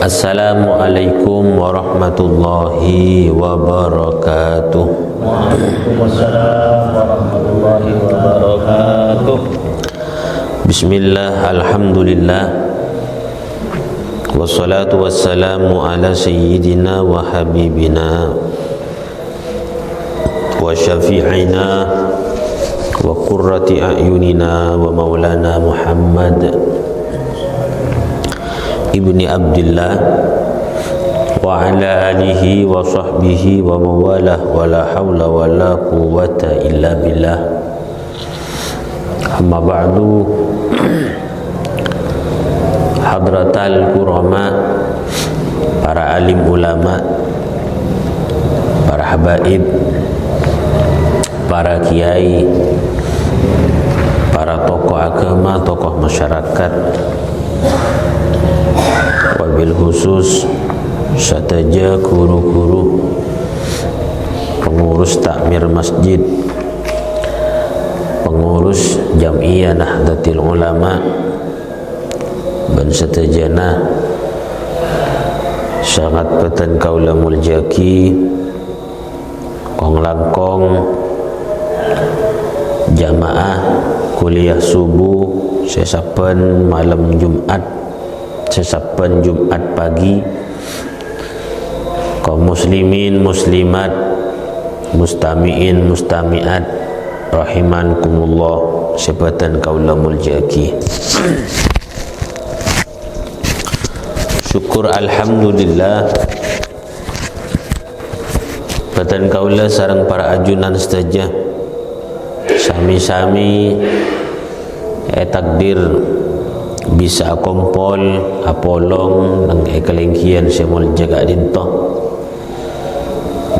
Assalamualaikum warahmatullahi wabarakatuh. Waalaikumsalam warahmatullahi wabarakatuh. Bismillah, alhamdulillah, wassalatu wassalamu ala sayyidina wa habibina wa syafi'ina wa qurrati a'yunina wa maulana Muhammad ibni Abdillah wa ala alihi wa sahbihi wa mawalah wa la hawla wa la quwwata illa billah. Amma ba'du. Hadratal kurama, para alim ulama, para habaib, para kiai, para tokoh agama, tokoh masyarakat, wabil khusus sateja guru-guru, pengurus takmir masjid, pengurus Jam'iyah Nahdlatul Ulama, dan setejana sangat peten kaula muljaki kong langkong jamaah kuliah subuh sesapen malam Jumat, sesapen Jumat pagi, kaum muslimin muslimat, mustami'in mustami'at rahimankumullah, sebatan kaula muljaki. Syukur alhamdulillah patan kaula sareng para ajunan saja sami-sami takdir bisa kompol apolong nang kelengkian semul jaga dinto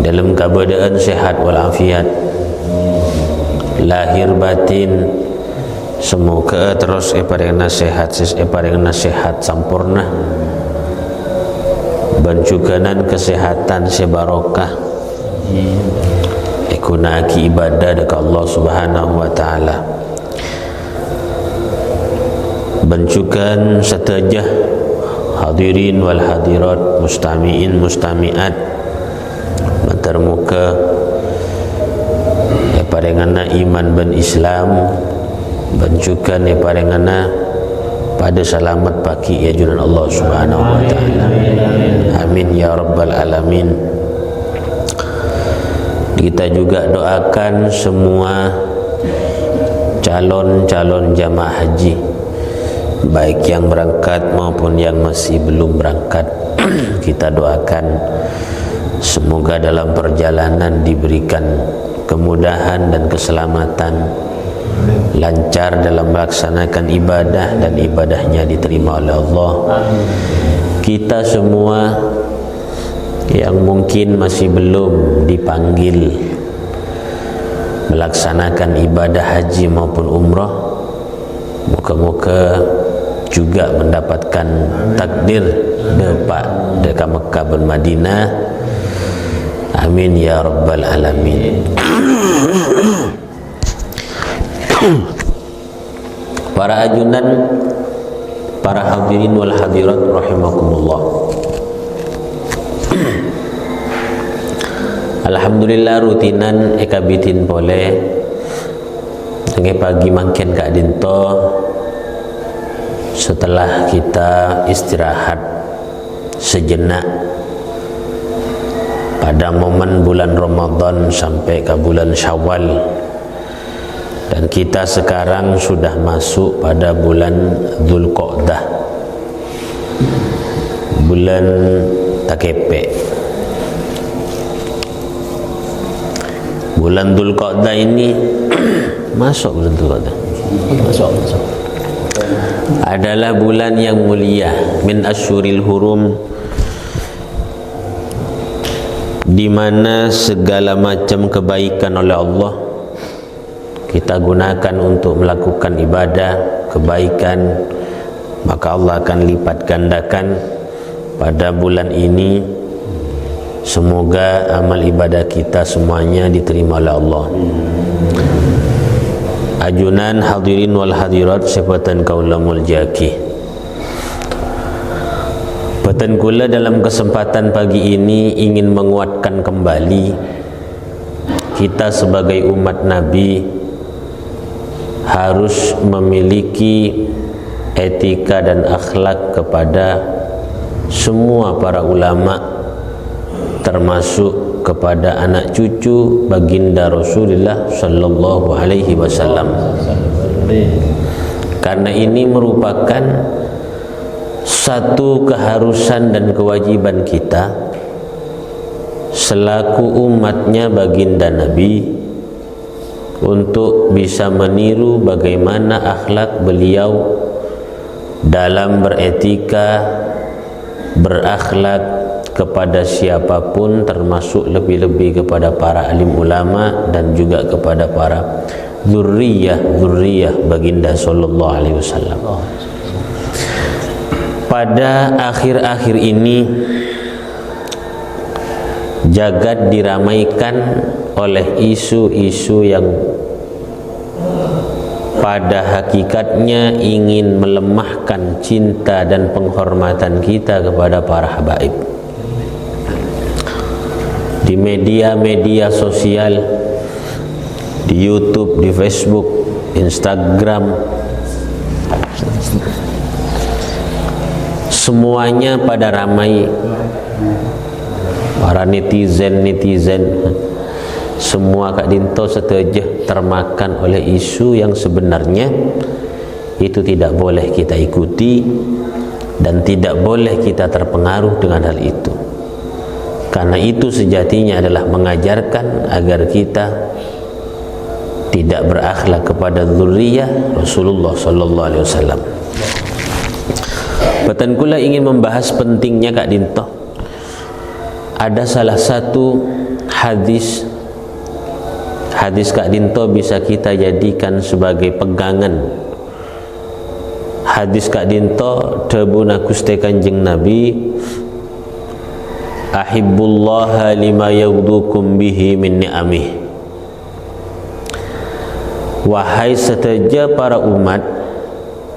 dalam keadaan sehat walafiat lahir batin, semoga terus paring nasihat sampurna, bancukanan kesehatan sebarokah, ikunaki ibadah dekat Allah Subhanahu wa taala. Bencukan setajah hadirin wal hadirat, mustami'in mustami'at termuka parengana iman ben Islam, bencukan parengana pada selamat pagi ya junan Allah Subhanahu wa taala. Amin ya rabbal alamin. Kita juga doakan semua calon-calon jamaah haji, baik yang berangkat maupun yang masih belum berangkat. Kita doakan semoga dalam perjalanan diberikan kemudahan dan keselamatan, lancar dalam melaksanakan ibadah dan ibadahnya diterima oleh Allah. Kita semua yang mungkin masih belum dipanggil melaksanakan ibadah haji maupun umrah, moga-moga juga mendapatkan takdir dekat Mekah dan Madinah. Amin ya rabbal alamin. Para ajunan, para hadirin wal hadirat rahimakumullah. Alhamdulillah rutinan ekabitin boleh nge pagi mangken kak dinto setelah kita istirahat sejenak pada momen bulan Ramadan sampai ke bulan Syawal, dan kita sekarang sudah masuk pada bulan Dzulqa'dah, bulan takepe. Bulan Dzulqa'dah ini masuk bulan Dzulqa'dah, masuk adalah bulan yang mulia, min asyuril hurum, di mana segala macam kebaikan oleh Allah kita gunakan untuk melakukan ibadah kebaikan, maka Allah akan lipat gandakan pada bulan ini. Semoga amal ibadah kita semuanya diterima oleh Allah. Ajunan hadirin wal hadirat sifatan kaulamul jaki, Peten kula dalam kesempatan pagi ini ingin menguatkan kembali kita sebagai umat Nabi harus memiliki etika dan akhlak kepada semua para ulama, termasuk kepada anak cucu baginda Rasulullah sallallahu alaihi wasallam. Karena ini merupakan satu keharusan dan kewajiban kita selaku umatnya baginda Nabi untuk bisa meniru bagaimana akhlak beliau dalam beretika, berakhlak kepada siapapun, termasuk lebih-lebih kepada para alim ulama dan juga kepada para zurriyah baginda sallallahu alaihi wasallam. Pada akhir-akhir ini jagat diramaikan oleh isu-isu yang pada hakikatnya ingin melemahkan cinta dan penghormatan kita kepada para habaib. Di media-media sosial, di YouTube, di Facebook, Instagram, semuanya pada ramai. Para netizen semua Kak Dinto setuju termakan oleh isu yang sebenarnya itu tidak boleh kita ikuti dan tidak boleh kita terpengaruh dengan hal itu, karena itu sejatinya adalah mengajarkan agar kita tidak berakhlak kepada zuriyah Rasulullah sallallahu alaihi wasallam. Peten kula ingin membahas pentingnya Kak Dinto. Ada salah satu hadis Kak Dinto bisa kita jadikan sebagai pegangan. Hadis Kak Dinto debuna Gusti Kanjeng Nabi, ahibbullaha lima yaghdukum bihi min ni'amih. Wahai seteja para umat,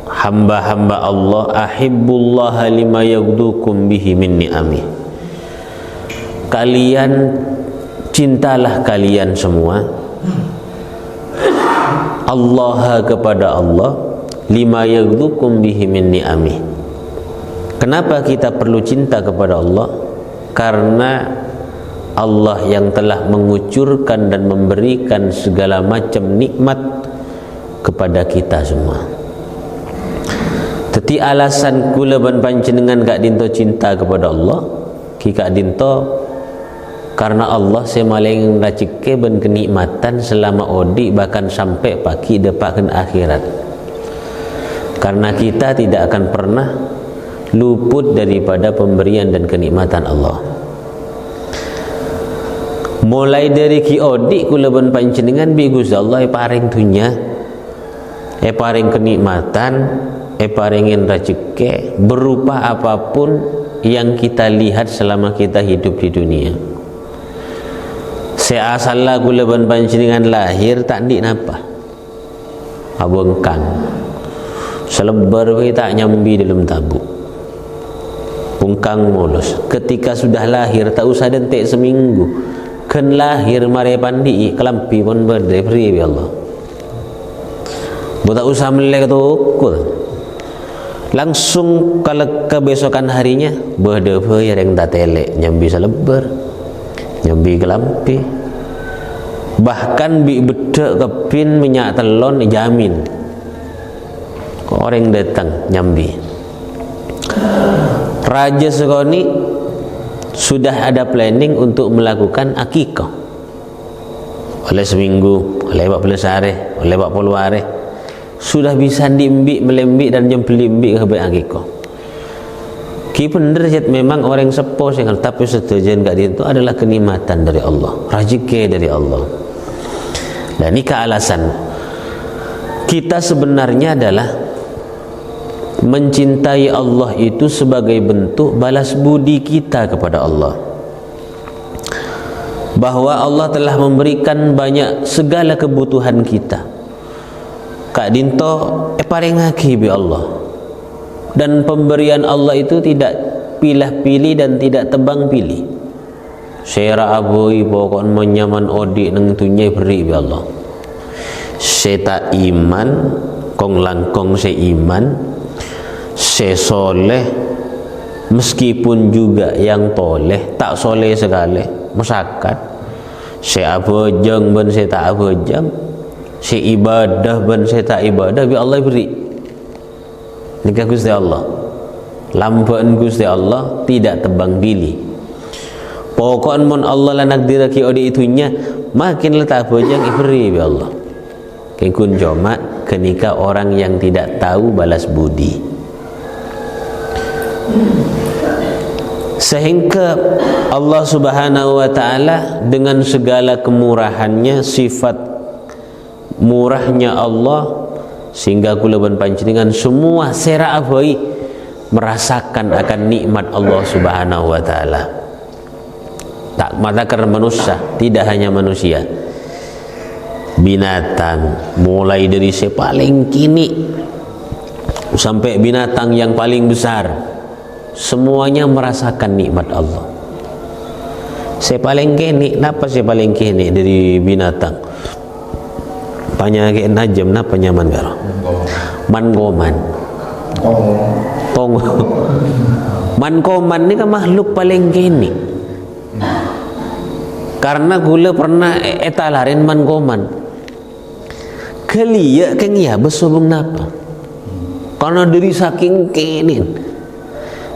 hamba-hamba Allah, ahibbullaha lima yaghdukum bihi min ni'amih. Kalian cintalah kalian semua Allah kepada Allah, lima yaghdukum bihi min ni'amih. Kenapa kita perlu cinta kepada Allah? Karena Allah yang telah mengucurkan dan memberikan segala macam nikmat kepada kita semua. Teti alasan kula ban panjenengan Kak Dinto cinta kepada Allah, ki Kak Dinto karena Allah semaling racike ben kenikmatan selama odi bahkan sampai pagi depakan akhirat. Karena kita tidak akan pernah luput daripada pemberian dan kenikmatan Allah. Mulai dari ki odi kula ben panjenengan bi Gusti Allah paring dunya, paring kenikmatan, paringin racike berupa apapun yang kita lihat selama kita hidup di dunia. Seasalah kula ban panjenengan lahir tak ndik napa abengkang selebar we tak nyambi dalam tabuk bungkang mulus. Ketika sudah lahir tak usah dentek seminggu kan lahir mare pandi kelampi pun berde pri ya Allah bo tak usah melek tukul langsung kalau kebesokan harinya berde pe yang tak telek nyambi selebar nyambi kelampi, bahkan bi bedek kepin minyak telon jamin orang datang nyambi. Raja Segoni sudah ada planning untuk melakukan akikah oleh seminggu, oleh 14 hari, oleh 40 hari sudah bisa dimbik melembik dan jempelimbik ke akikah. Ki bener memang orang sepo sing tapi setujuan Kak Dinto adalah kenikmatan dari Allah, rezeki dari Allah. Dan ini alasan kita sebenarnya adalah mencintai Allah itu sebagai bentuk balas budi kita kepada Allah. Bahwa Allah telah memberikan banyak segala kebutuhan kita. Kak Dinto paring ngaki bi Allah. Dan pemberian Allah itu tidak pilah-pilih dan tidak tebang pilih. Saya aboi pokok menyaman odik nang tunyai beri ya Allah. Saya tak iman, kong langkong saya iman, saya soleh, meskipun juga yang toleh, tak soleh sekali, masakat. Saya abojang ben saya tak abojang, saya ibadah ben saya tak ibadah, bi Allah beri. Nikah Gusti Allah, lamban Gusti Allah tidak tebang pilih. Pokoknya mun Allah lah nakdiraki odi itunya, makin letak abojang iberi bi Allah. Kekun cuma kenika orang yang tidak tahu balas budi, sehingga Allah Subhanahu wa ta'ala dengan segala kemurahannya, sifat murahnya Allah, sehingga kula ban panjenengan semua sera abai merasakan akan nikmat Allah Subhanahu wa ta'ala. Tak matakan manusia, tidak hanya manusia, binatang, mulai dari si paling kini sampai binatang yang paling besar, semuanya merasakan nikmat Allah. Si paling kini, napa si paling kini dari binatang? Penyakit najam, napa nyaman karo? Mankoman. Tong. Mankoman ni kan makhluk paling kini. Karena gula pernah etalarin mankoman. Kelia keng ya besobong napa? Karena dari saking kenin,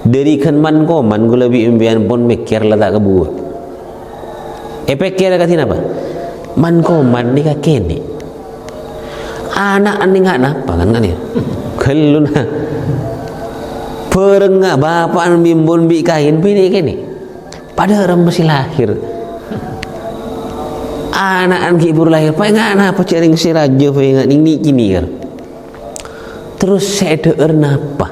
dari kan mankoman gula bi imbian pun mikir lah tak kebuat. Pikir katin apa? Mankoman ni kakeni. Anak ani nggak napa kan ya? Kelun perengah bapak bimbun bi kain bini kini. Pada orang masih lahir. Anak-anak ibu lahir, pak nggak napa cering si raja, pak nggak ini kini kan. Terus saya deer napa,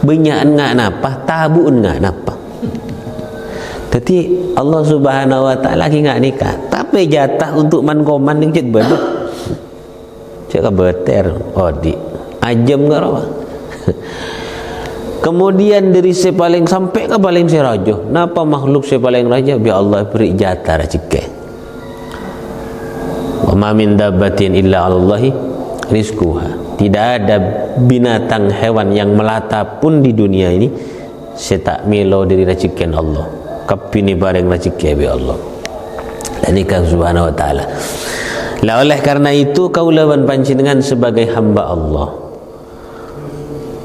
benyaan nggak napa, tabuun nggak napa. Jadi Allah Subhanahu wa ta'ala lagi nggak nikah, tapi jatah untuk mankoman yang cek beduk, cek beter, odi, ajem nggak apa. Kemudian dari si paling sampai ke paling si raja, napa makhluk si paling raja, biar Allah beri jatah rezeki. Wa ma min dabbatin illa 'alallahi rizquha. Tidak ada binatang hewan yang melata pun di dunia ini setak melo dari rezeki Allah. Kapini bareng rezeki bi Allah. Dan nikah Subhanahu wa ta'ala. Lah oleh karena itu kaulawan panjenengan sebagai hamba Allah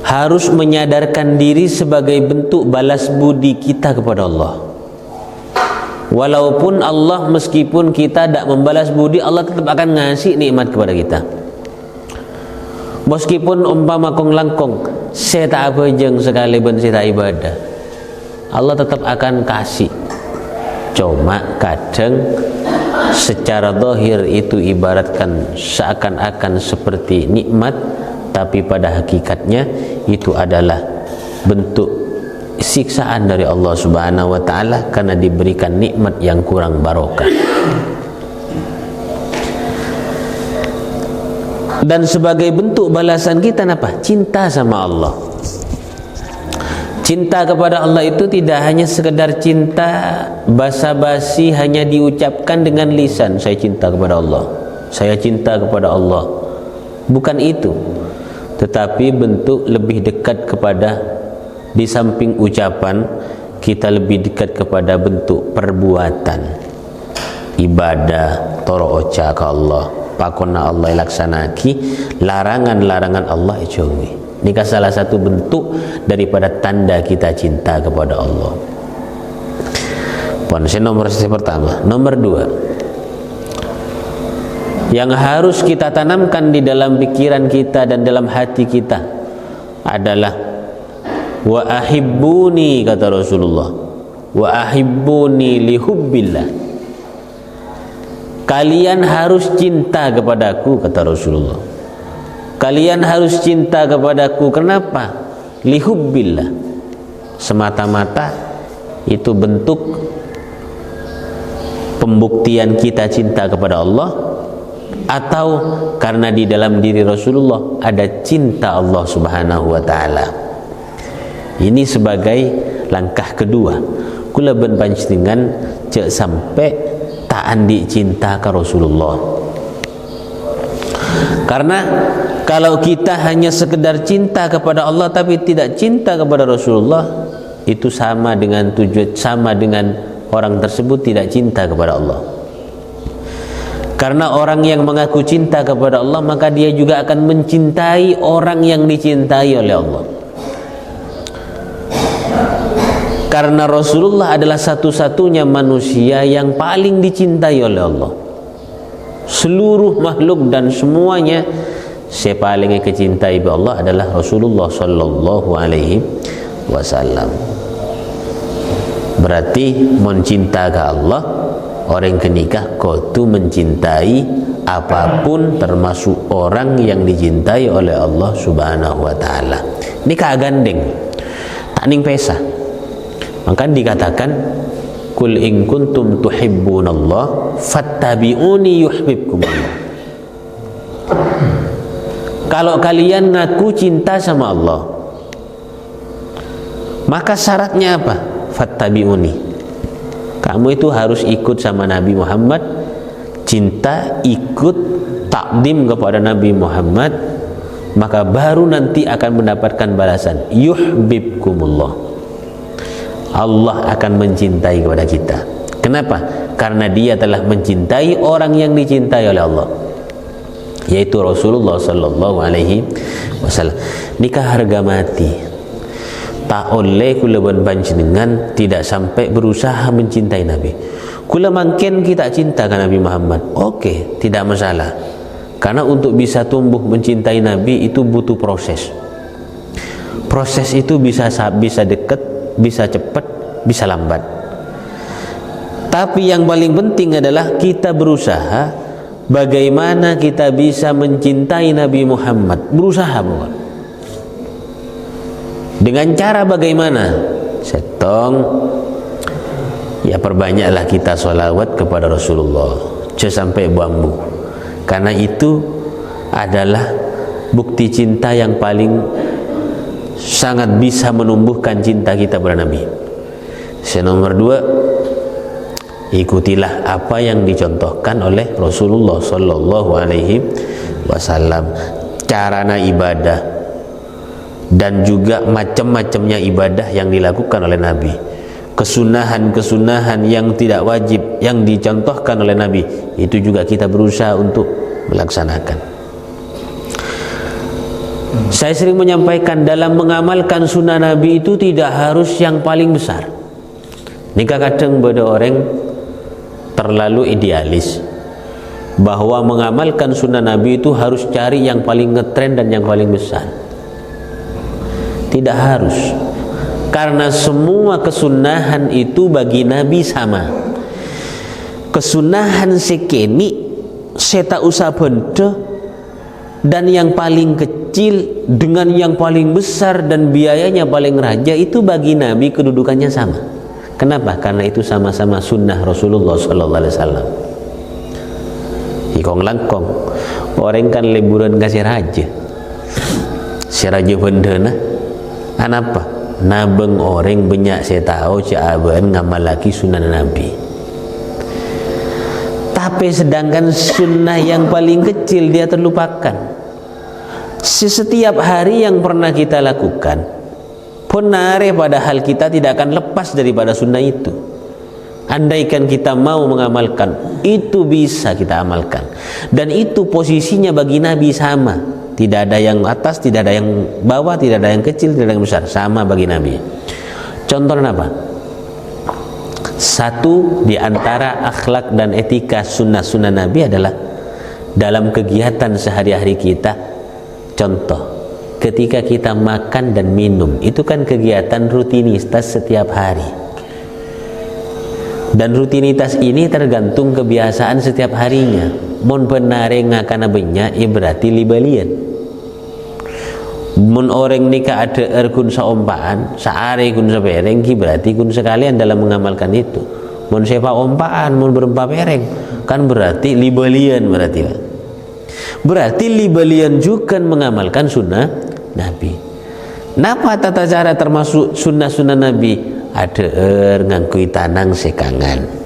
harus menyadarkan diri sebagai bentuk balas budi kita kepada Allah. Walaupun Allah meskipun kita tidak membalas budi, Allah tetap akan ngasih nikmat kepada kita. Meskipun umpama kong langkong saya tak abojeng sekali ben saya tak ibadah, Allah tetap akan kasih. Cuma kadang secara zahir itu ibaratkan seakan-akan seperti nikmat, tapi pada hakikatnya itu adalah bentuk siksaan dari Allah Subhanahu wa ta'ala karena diberikan nikmat yang kurang barokah. Dan sebagai bentuk balasan kita apa? Cinta sama Allah. Cinta kepada Allah itu tidak hanya sekedar cinta basa-basi hanya diucapkan dengan lisan, saya cinta kepada Allah, saya cinta kepada Allah. Bukan itu. Tetapi bentuk lebih dekat kepada, di samping ucapan, kita lebih dekat kepada bentuk perbuatan. Ibadah, toro oca ke Allah, pakona Allah laksanaki, larangan-larangan Allah jauhi. Ini salah satu bentuk daripada tanda kita cinta kepada Allah. Ponse nomor pertama. Nomor 2, yang harus kita tanamkan di dalam pikiran kita dan dalam hati kita adalah wa ahibbuni, kata Rasulullah, wa ahibbuni lihubbillah. Kalian harus cinta kepadaku, kata Rasulullah. Kalian harus cinta kepadaku. Kenapa? Lihubbillah. Semata-mata itu bentuk pembuktian kita cinta kepada Allah, atau karena di dalam diri Rasulullah ada cinta Allah Subhanahu wa ta'ala. Ini sebagai langkah kedua. Kula ben panjenengan cek sampai tak andi cinta ke Rasulullah. Karena kalau kita hanya sekedar cinta kepada Allah tapi tidak cinta kepada Rasulullah, itu sama dengan orang tersebut tidak cinta kepada Allah. Karena orang yang mengaku cinta kepada Allah, maka dia juga akan mencintai orang yang dicintai oleh Allah. Karena Rasulullah adalah satu-satunya manusia yang paling dicintai oleh Allah. Seluruh makhluk dan semuanya, saya paling kecintai oleh Allah adalah Rasulullah sallallahu alaihi wasallam. Berarti mencinta ke Allah, orang kenikah kau tu mencintai apapun termasuk orang yang dicintai oleh Allah subhanahu wa ta'ala. Ini kagandeng tak ning pesa. Maka dikatakan kul in kuntum tuhibbunallah fattabi'uni yuhibbukumullah. Kalau kalian ngaku cinta sama Allah, maka syaratnya apa? Fattabi'uni. Kamu itu harus ikut sama Nabi Muhammad, cinta, ikut, takdim kepada Nabi Muhammad, maka baru nanti akan mendapatkan balasan yuhibbukumullah. Allah akan mencintai kepada kita. Kenapa? Karena dia telah mencintai orang yang dicintai oleh Allah, yaitu Rasulullah sallallahu alaihi wasallam. Nikah harga mati. Tak oleh kula panjenengan tidak sampai berusaha mencintai Nabi. Kula mungkin kita cinta ke Nabi Muhammad. Oke, tidak masalah. Karena untuk bisa tumbuh mencintai Nabi itu butuh proses. Proses itu bisa dekat, bisa cepat, bisa lambat. Tapi yang paling penting adalah kita berusaha bagaimana kita bisa mencintai Nabi Muhammad. Berusaha bukan? Dengan cara bagaimana? Setong ya perbanyaklah kita sholawat kepada Rasulullah, sampai bambu. Karena itu adalah bukti cinta yang paling sangat bisa menumbuhkan cinta kita kepada Nabi. Nomor 2, ikutilah apa yang dicontohkan oleh Rasulullah sallallahu alaihi wasallam. Carana ibadah dan juga macam-macamnya ibadah yang dilakukan oleh Nabi. Kesunahan-kesunahan yang tidak wajib yang dicontohkan oleh Nabi, itu juga kita berusaha untuk melaksanakan. Saya sering menyampaikan dalam mengamalkan sunnah Nabi itu tidak harus yang paling besar. Nikah kadang pada orang terlalu idealis bahwa mengamalkan sunnah Nabi itu harus cari yang paling ngetren dan yang paling besar. Tidak harus. Karena semua kesunahan itu bagi Nabi sama. Kesunahan sekeni seta usah benda, dan yang paling kecil dengan yang paling besar dan biayanya paling raja itu bagi Nabi kedudukannya sama. Kenapa? Karena itu sama-sama sunnah Rasulullah sallallahu alaihi wasallam. Ikong langkong orang kan liburan kasih raja. Si raja bendana anapa? Nabeng orang banyak saya tahu caaban ngamal lagi sunnah Nabi. Tapi sedangkan sunnah yang paling kecil dia terlupakan. Setiap hari yang pernah kita lakukan ponare, padahal kita tidak akan lepas daripada sunnah itu. Andaikan kita mau mengamalkan, itu bisa kita amalkan. Dan itu posisinya bagi Nabi sama. Tidak ada yang atas, tidak ada yang bawah, tidak ada yang kecil, tidak ada yang besar. Sama bagi Nabi. Contohnya apa? Satu di antara akhlak dan etika sunnah-sunnah Nabi adalah dalam kegiatan sehari-hari kita. Contoh, ketika kita makan dan minum, itu kan kegiatan rutinitas setiap hari. Dan rutinitas ini tergantung kebiasaan setiap harinya. Mun benare ngakana banyak, berarti libalian. Mun orang nikah ada erkun saompaan, saare kun sapereng, berarti kun sekalian dalam mengamalkan itu. Mun sepa ompaan, mun berempa pereng, kan berarti libalian berarti. Berarti libalian juga mengamalkan sunnah Nabi. Napa tata cara termasuk sunnah-sunnah Nabi? Ada ngangkui tanang sekangan.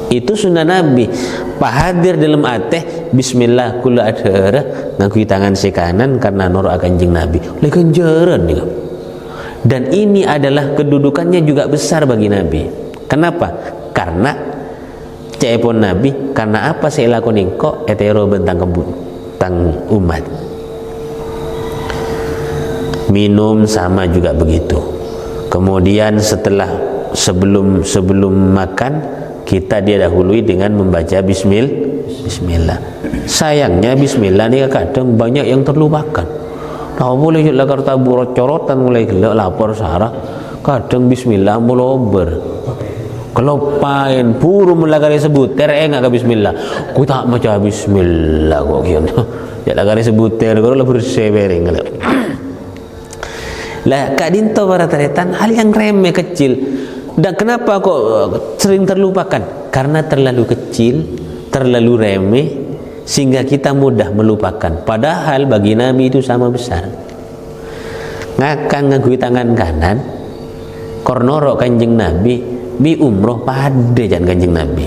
Itu sunnah Nabi. Pahadir dalam ateh bismillah kula ada ngangkui tangan sekanan karena nurut Kanjeng Nabi. Oleh ganjaran nih. Dan ini adalah kedudukannya juga besar bagi Nabi. Kenapa? Karena cepon Nabi, karena apa saya lakukan kok etero bentang kebun tang umat. Minum sama juga begitu. Kemudian sebelum makan kita didahului dengan membaca bismillah. Sayangnya bismillah ini kadang banyak yang terlupakan. Nah boleh lagar tabur corotan mulai gelak lapor sarah. Kadang bismillah mulober. Kelopain puru melagari sebut enggak ke bismillah. Ku tak baca bismillah kok kian. Ya lagari sebut kalau lah bersebering gelak. Lah kadinto para taretan hal yang remeh kecil. Dan kenapa kok sering terlupakan? Karena terlalu kecil, terlalu remeh sehingga kita mudah melupakan. Padahal bagi Nabi itu sama besar. Ngakang ngagui tangan kanan, kornoro Kanjeng Nabi bi umroh pada jan Kanjeng Nabi.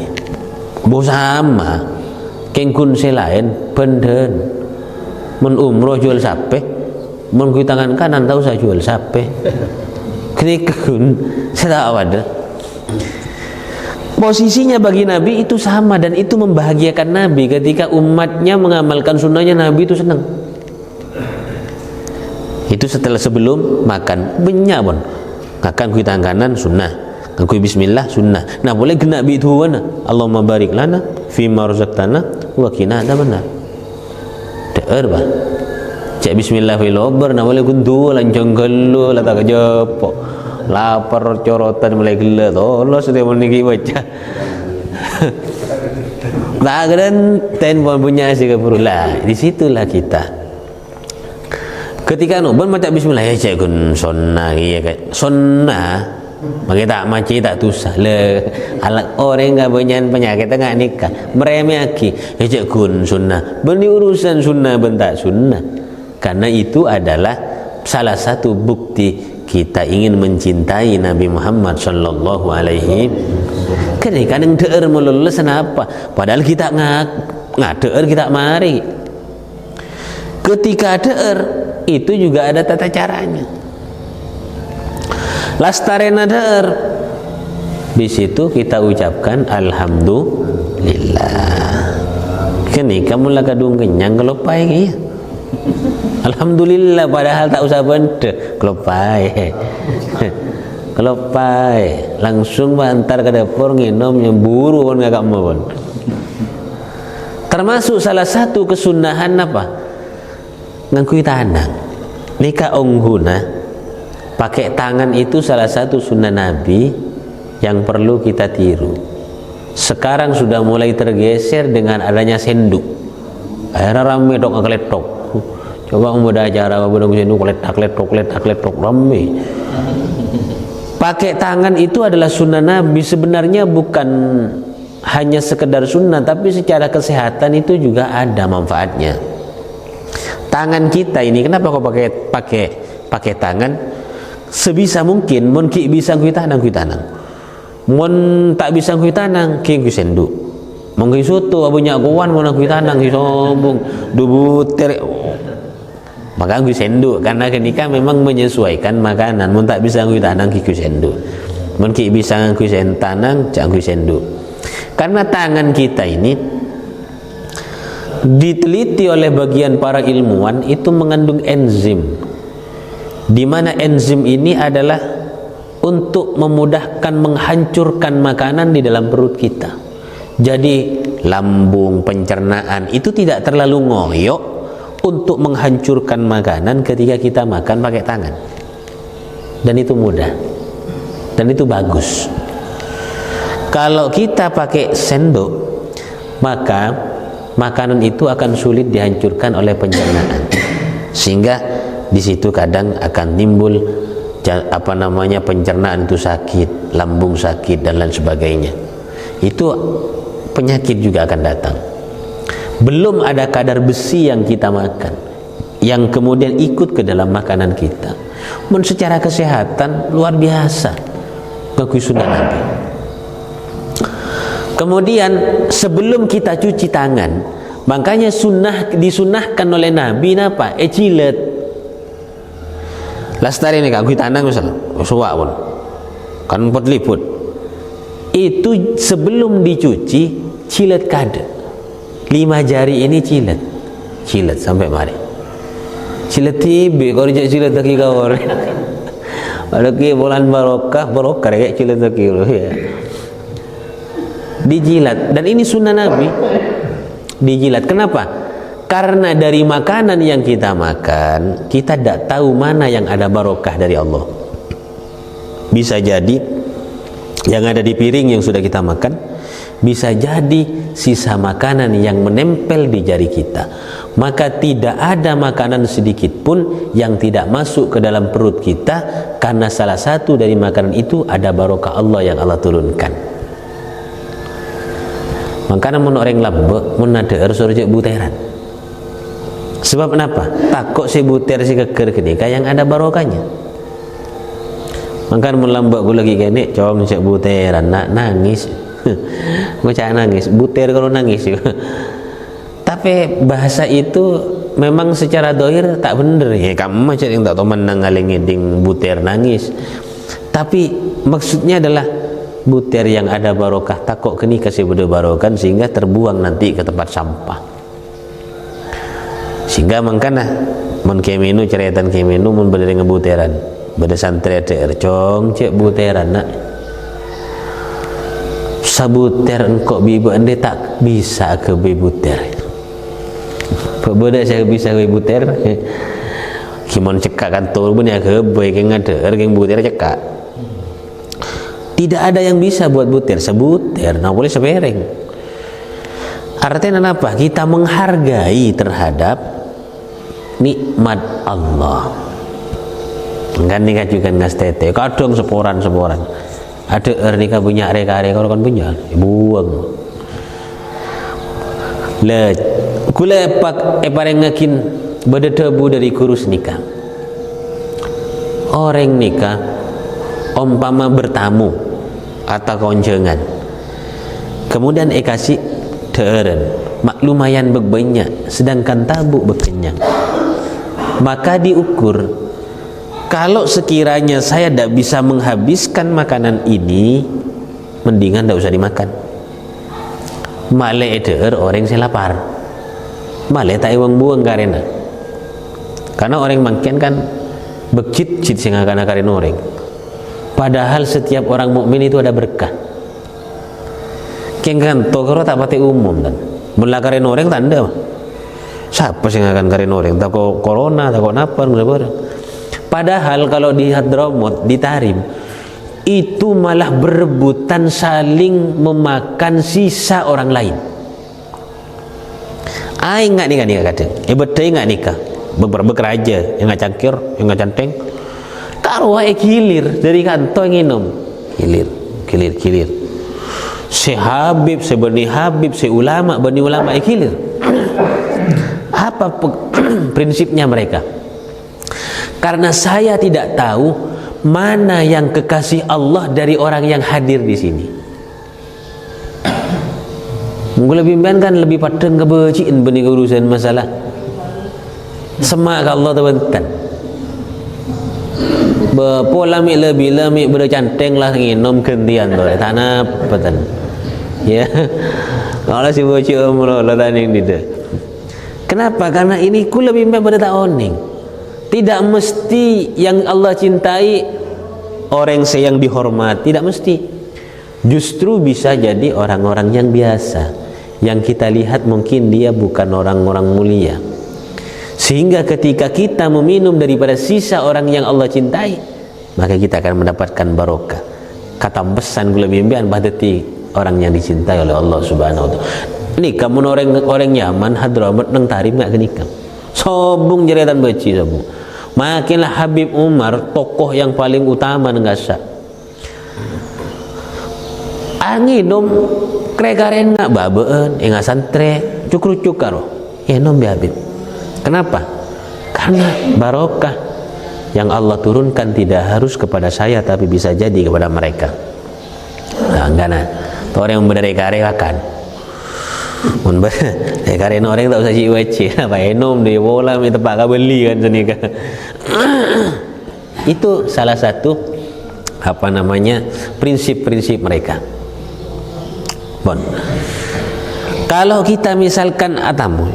Bo sama, kengkun selain benden. Men umroh jual sape, men tangan kanan tahu saya jual sape. Kenikun saya tak ada. Posisinya bagi Nabi itu sama dan itu membahagiakan Nabi ketika umatnya mengamalkan sunnahnya. Nabi itu senang. Itu sebelum makan banyak pun akan kui tangan kanan sunnah, kui bismillah sunnah. Nah boleh kena bi itu wana Allahumma barik lana fima razaqtana wa qina adzabannar. Deer bah cek bismillah fil ober na boleh kuntu lancong gelo la tak jopo lapar corotan mulai gila tolos dia meniki baca tak keren ten pun punya si kepurulah. Disitulah kita ketika nuban baca bismillah ya cek kun sunnah iya kan sunnah bagi tak maci tak tusah le alak orang nggak punya penyakit nggak nikah meremehaki ya cek kun sunnah beni urusan sunnah bentak sunnah. Karena itu adalah salah satu bukti kita ingin mencintai Nabi Muhammad sallallahu alaihi. Kadang deer melulus apa? Padahal kita ngadeer kita mari. Ketika deer itu juga ada tata caranya. Lastarena deer. Di situ kita ucapkan alhamdulillah. Kini kamu lah kadung kenyang kelopai ya. Alhamdulillah padahal tak usah benda kelopai langsung antar ke dapur nginom nyemburu pun gak kamu pun. Termasuk salah satu kesunahan apa ngangkui tangan nika ongguna pakai tangan itu salah satu sunnah Nabi yang perlu kita tiru. Sekarang sudah mulai tergeser dengan adanya senduk. Akhirnya rame dok ngeletok. Coba membuat acara berbeda senduk letak rame. Pakai tangan itu adalah sunnah Nabi. Sebenarnya bukan hanya sekedar sunnah, tapi secara kesehatan itu juga ada manfaatnya. Tangan kita ini kenapa kok pakai tangan? Sebisa mungkin, mun ki bisa kui tanang. Mun tak bisa kui tanang, ki kui senduk. Mun ki soto abunya kuan mun kui tanang ki sombong dubuter. Maka kui senduk karena ketika memang menyesuaikan makanan. Mun tak bisa kui tanang ki kui senduk. Mun ki bisa kui tanang, jangan kui senduk. Karena tangan kita ini diteliti oleh bagian para ilmuwan itu mengandung enzim, di mana enzim ini adalah untuk memudahkan menghancurkan makanan di dalam perut kita. Jadi lambung, pencernaan itu tidak terlalu ngoyok untuk menghancurkan makanan ketika kita makan pakai tangan. Dan itu mudah. Dan itu bagus. Kalau kita pakai sendok, maka makanan itu akan sulit dihancurkan oleh pencernaan. Sehingga di situ kadang akan timbul pencernaan itu sakit, lambung sakit dan lain sebagainya. Itu penyakit juga akan datang. Belum ada kadar besi yang kita makan. yang kemudian ikut ke dalam makanan kita. Secara kesehatan luar biasa ngakui sunnah Nabi. Kemudian sebelum kita cuci tangan, makanya disunahkan oleh Nabi apa? Cilet. Lastari ini kagui tanang misal, suwak pun, kan pot liput. Itu sebelum dicuci cilet kada. 5 jari ini cilet sampai mari. Cilet tibe, kalau dijak cilet lagi kawar. Ada ke bulan barokah kayak cilet lagi ya. Dijilat, dan ini sunnah Nabi. Dijilat, kenapa? Karena dari makanan yang kita makan, kita tidak tahu mana yang ada barokah dari Allah. Bisa jadi yang ada di piring yang sudah kita makan, bisa jadi sisa makanan yang menempel di jari kita. Maka tidak ada makanan sedikit pun yang tidak masuk ke dalam perut kita, karena salah satu dari makanan itu ada barokah Allah yang Allah turunkan. Makanya mun orang lambek mun ada suruh cek buteran. Sebab kenapa? Takut si buter si keker kenika yang ada barokahnya. Makanya mun lambek gue lagi kene cong cek buteran nak nangis. Ngocak nangis, buter kalau nangis. Tapi bahasa itu memang secara dohir tak bener ya. Kamu macam yang tak tahu menang ngalengin buter nangis. Tapi maksudnya adalah butir yang ada barokah takok kini kasih beda barokan sehingga terbuang nanti ke tempat sampah. Sehingga mangkana mun kemenu ceretan kemenu mun beda dengan buteran beda santri ada cong cek buteran nak sabuter engkau bibu ande tak bisa ke bibuter beda saya bisa ke bibuter kimon cekak kantor pun ya ke boy ke ngader ke buter cekak. Tidak ada yang bisa buat butir, sebutir, nah boleh sebereng. Artinya apa? Kita menghargai terhadap nikmat Allah. Kan nikah juga ngas tete, kadang seporan. Ada nikah punya reka kalau kan punya, buang. Le, kule pak pareng ngakin berdebu dari kurus nikah. Orang nikah, umpama bertamu atau koncengan, kemudian kasih deren mak lumayan berbanyak sedangkan tabuk berkenyang, maka diukur kalau sekiranya saya tidak bisa menghabiskan makanan ini, mendingan tidak usah dimakan. Male eder orang saya lapar, male tak iwang buang karena orang makin kan bekcit-cit sing akan karena orang. Padahal setiap orang mukmin itu ada berkah. Kengkan tokoro tak pati umum kan. Mula karen orang tanda. Siapa sih yang akan karen orang? Tako corona, tako napa, padahal kalau di Hadramut, di Tarim, itu malah berebutan saling memakan sisa orang lain. Ai enggak nikah kadang. Bedai enggak nikah. Beberapa keraja yang enggak cangkir, yang enggak canteng. Taruh kilir dari kantong nginum, kilir. Si Habib, si Bani Habib, si ulama, Bani ulama kilir. Apa prinsipnya mereka? Karena saya tidak tahu mana yang kekasih Allah dari orang yang hadir di sini. Mungkin lebih kan lebih padang kebeciin benih urusan masalah. Semak Allah teman-teman. Polamik lebih bercanteng lah nginom gantian tu tanah petan ya kalau si bocil umroh lah taning tidak. Kenapa? Karena ini ku lebih pada tak oning. Tidak mesti yang Allah cintai orang yang dihormati, tidak mesti. Justru bisa jadi orang-orang yang biasa yang kita lihat mungkin dia bukan orang-orang mulia. Sehingga ketika kita meminum daripada sisa orang yang Allah cintai, maka kita akan mendapatkan barokah. Kata pesan gula bimbian badati orang yang dicintai oleh Allah Subhanahu wa taala. Nikah mun orang Yaman Hadramut nang Tarim enggak kenikah. Sobung jeretan beci sobung. Makinlah Habib Umar tokoh yang paling utama nang gasa. Angidom krekaren enggak babeun enggak santre cukru-cukaro. Ya nom Habib. Kenapa? Karena barokah yang Allah turunkan tidak harus kepada saya, tapi bisa jadi kepada mereka. Nah, enggak nah. Orang yang berdari karewakan. Mun karena orang tak usah ciwece, apa enom dia bola minta pak beli kan sini kan. Itu salah satu prinsip-prinsip mereka. Bon. Kalau kita misalkan atamu,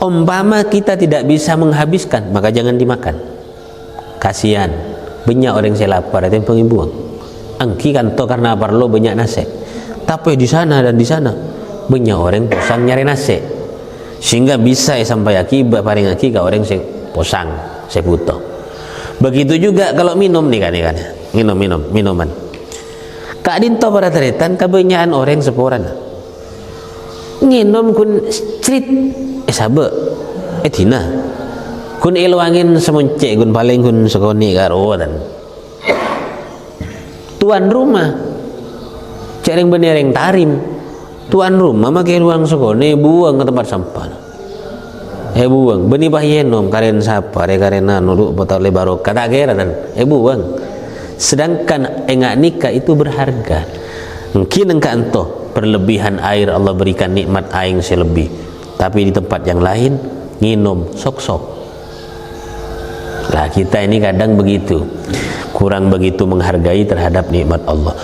umpama kita tidak bisa menghabiskan, maka jangan dimakan. Kasihan, banyak orang yang lapar, ada yang pengen buang. Angki kan to karena perlu banyak nasi. Tapi di sana dan di sana banyak orang posang nyari nasi, sehingga bisa sampai akibat paling akibat orang yang posang, saya butuh. Begitu juga kalau minum nih kan, minuman. Kak dinto pada teretan kebanyakan orang seporan. Nginom kun street sabe tina kun ilwangin semuncek kun paling kun sekoni karo dan tuan rumah cereng benereng tarim tuan rumah make ruang sekoni buang ke tempat sampah buang beni bahyenom karen sapa karen anu botol lebaro kata kira dan buang. Sedangkan engak nikah itu berharga. Mungkin engkau entoh berlebihan air Allah berikan nikmat aing selebih, tapi di tempat yang lain nginum sok-sok. Lah kita ini kadang begitu, kurang begitu menghargai terhadap nikmat Allah.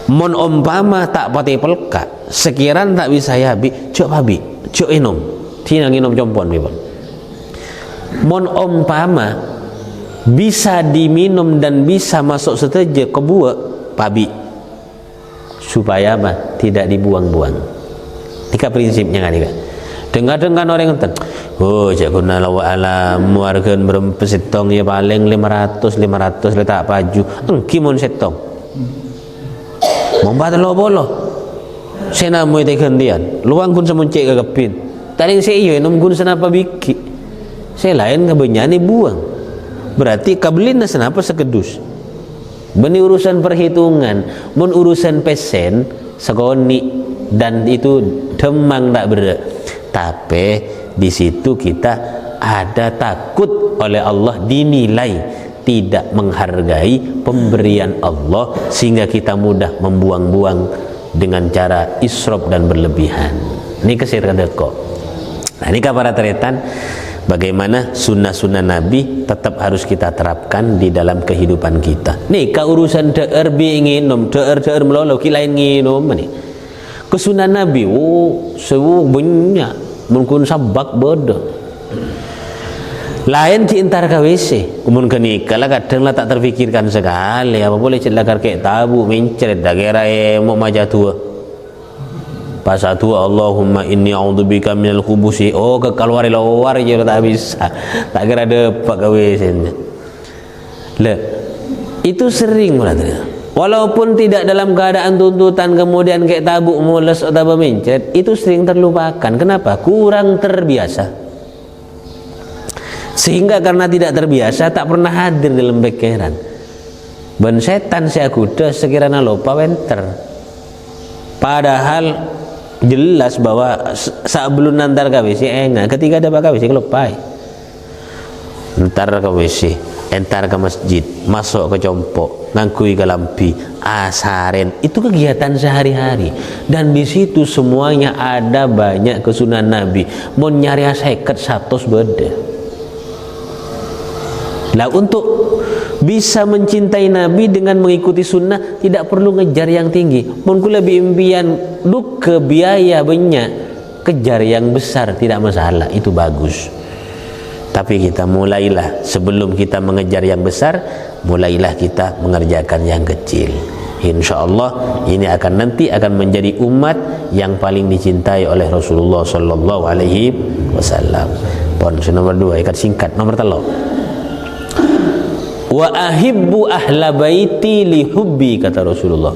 Mon umpama tak pati pelka, sekiran tak bisa ya bi, cok babi, cok inum, tina nginum compon bibon. Mon umpama bisa diminum dan bisa masuk seteja ke buah babi, supaya apa? Tidak dibuang-buang. Ika prinsipnya kan ika. Dengar-dengar orang yang oh jakuna lawa alam wargan berempat setong ya paling 500 letak paju engki mon setong membat lo bolo sena mo ite gandian luang kun semuncek kagapin taling se iyo nom kun senapa biki se lain kebenyani buang berarti kabelin na senapa sekedus beni urusan perhitungan mun urusan pesen sekoni dan itu demang tak ber tapi di situ kita ada takut oleh Allah dinilai tidak menghargai pemberian Allah sehingga kita mudah membuang-buang dengan cara israf dan berlebihan. Ini kesir kadeko. Nah, ini para teretan bagaimana sunnah-sunnah Nabi tetap harus kita terapkan di dalam kehidupan kita. Nih ka urusan deer bi nginom, deer melolo ki lain nginom nih. Kesunnah Nabi sewu banyak mungkin sabak bodoh lain cintar ka WC kumun kenikah lah kadang lah tak terfikirkan sekali apa boleh celakar kayak tabu mencret daerah mau majatua pas tua Allahumma inni a'udzubika minal khubusi oh keluar luar je tak bisa tak kira depak ka WC le itu sering berarti. Walaupun tidak dalam keadaan tuntutan kemudian kayak tabuk mules atau mencret itu sering terlupakan. Kenapa? Kurang terbiasa. Sehingga karena tidak terbiasa tak pernah hadir dalam pikiran. Ben setan saya kuda sekiranya lupa wenter. Padahal jelas bahwa saat belum nantar ke WC enggak ketika ada pak WC kelupai. Ntar ke WC, entar ke masjid, masuk ke compok, ngangkui ke lampi, asaren, itu kegiatan sehari-hari. Dan di situ semuanya ada banyak kesunahan Nabi. Mau nyari seket satos beda. Lah untuk bisa mencintai Nabi dengan mengikuti sunnah tidak perlu ngejar yang tinggi. Mungkin lebih impian duk ke biaya banyak, kejar yang besar tidak masalah, itu bagus. Tapi kita mulailah sebelum kita mengejar yang besar, mulailah kita mengerjakan yang kecil. Insya Allah ini nanti akan menjadi umat yang paling dicintai oleh Rasulullah Sallallahu Alaihi Wasallam. Pon nomor 2 ikat singkat nomor 3. Wa ahibbu ahla baiti li hubbi kata Rasulullah.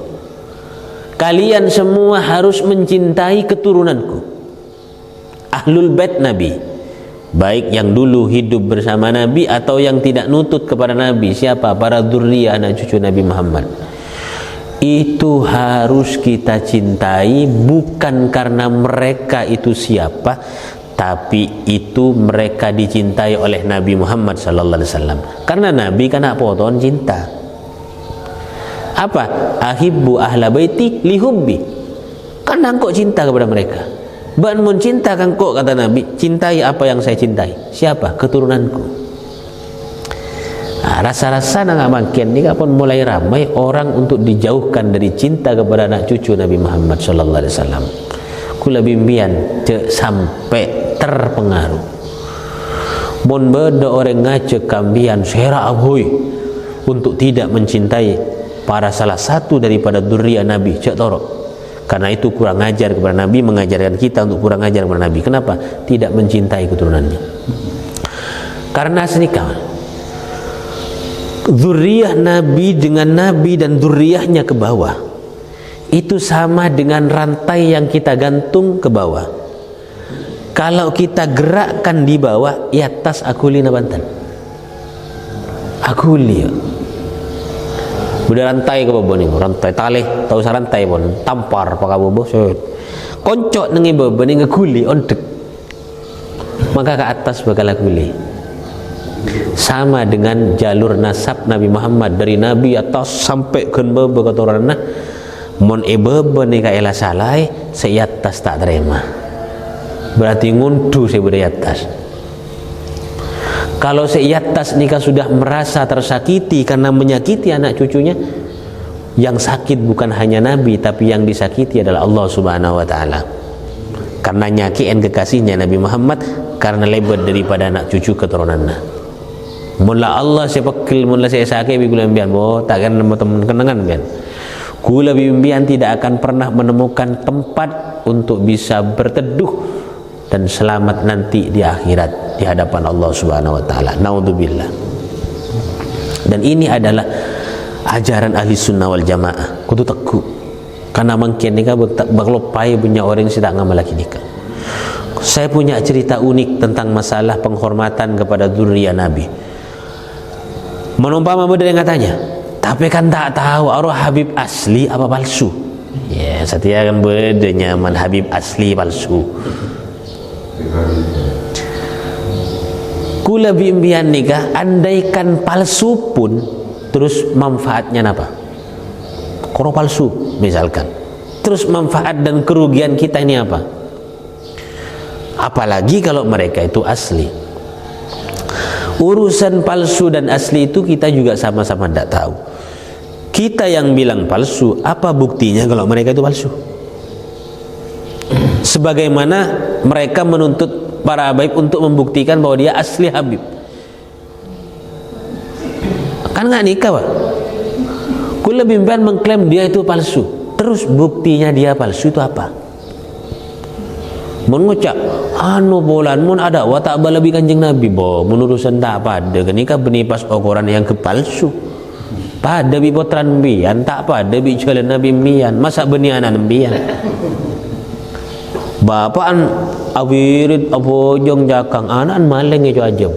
Kalian semua harus mencintai keturunanku. Ahlul bait Nabi. Baik yang dulu hidup bersama Nabi atau yang tidak nutut kepada Nabi. Siapa? Para dzurriyyah anak cucu Nabi Muhammad. Itu harus kita cintai bukan karena mereka itu siapa, tapi itu mereka dicintai oleh Nabi Muhammad sallallahu alaihi wasallam. Karena Nabi kan nak poton cinta. Apa? Ahibbu ahla baiti lihubbi. Kan kok cinta kepada mereka. Ban mun cinta kan kok, kata Nabi, cintai apa yang saya cintai. Siapa? Keturunanku. Nah, rasa-rasa nggak makin ni kapan mulai ramai orang untuk dijauhkan dari cinta kepada anak cucu Nabi Muhammad sallallahu alaihi wasallam. Kula bimbian sampai terpengaruh. Mun beda orang ngace kambian sera aboy untuk tidak mencintai para salah satu daripada dzurriyyah Nabi cek torok. Karena itu kurang ajar kepada Nabi, mengajarkan kita untuk kurang ajar kepada Nabi. Kenapa? Tidak mencintai keturunannya. Karena senikah dzurriyyah Nabi dengan Nabi dan dzurriyyahnya ke bawah itu sama dengan rantai yang kita gantung ke bawah. Kalau kita gerakkan di bawah, ya atas akuli na bantan. Akuli ya. Udah rantai ke bawah ni, rantai tali, tahu sa rantai pun tampar pakai bawah, koncok nengi bawah ni ngakuli ondek. Maka ke atas bakal akuli. Sama dengan jalur nasab Nabi Muhammad dari Nabi atas sampai ke bawah keturunan. Mon bawah ni ka ela salai, saya atas tak terima. Berarti ngundu saya berdaya atas. Kalau saya atas nikah sudah merasa tersakiti karena menyakiti anak cucunya, yang sakit bukan hanya Nabi, tapi yang disakiti adalah Allah Subhanahu wa taala. Karena nyakiin kekasihnya Nabi Muhammad karena lebat daripada anak cucu keturunannya. Mula Allah saya pekil, mula saya sakit bigulan bian, oh takkan teman kenangan bian. Kula bimbian tidak akan pernah menemukan tempat untuk bisa berteduh dan selamat nanti di akhirat di hadapan Allah Subhanahu wa taala. Naudzubillah. Dan ini adalah ajaran ahli sunnah wal jamaah. Kudu teguh. Karena mungkin nikah baklopai punya orang yang sedang ngamal lagi nikah. Saya punya cerita unik tentang masalah penghormatan kepada dzurriyyah Nabi. Menumpama beda yang katanya, tapi kan tak tahu arwah Habib asli apa palsu. Ya, setia kan beda nyaman Habib asli palsu. Kula bimbian nikah, andaikan palsu pun terus manfaatnya apa? Koro palsu misalkan. Terus manfaat dan kerugian kita ini apa? Apalagi kalau mereka itu asli. Urusan palsu dan asli itu kita juga sama-sama tidak tahu. Kita yang bilang palsu, apa buktinya kalau mereka itu palsu? Sebagaimana mereka menuntut para Habib untuk membuktikan bahwa dia asli Habib. Kan nggak nikah, Pak? Kula bimbian mengklaim dia itu palsu. Terus buktinya dia palsu itu apa? Mun ngucap anu bolan mun ada watak balabi kanjeng Nabi bo menurusan tak pada kenika benipas ukuran yang kepalsu pada bi potran bian tak pada bi jalan Nabi mian masa benianan bian bapaan awirid abojong jakang anan maleng itu aja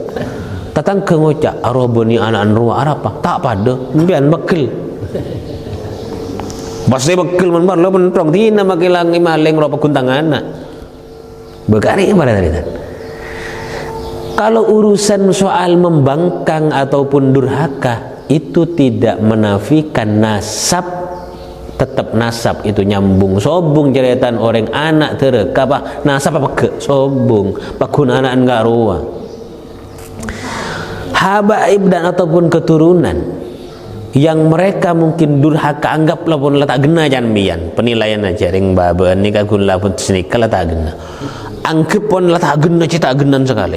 tatang ke ngucap arwah beni anan ruah arapa tak pada bian bekil pasti bekil man bar lo bentrong tina makilang maleng rupa kuntang anak berkari pada tadi. Kalau urusan soal membangkang ataupun durhaka itu tidak menafikan nasab, tetap nasab itu nyambung. Sobung jeritan orang anak tereka pak nasab apa ke sobung pakun anak enggak ruah. Habaib dan ataupun keturunan yang mereka mungkin durhaka anggaplah pun letak gena janmian penilaian aja ring baba ni kagun lapun senikah letak gena. Angkep pun lah tak gena cetak genan sekali.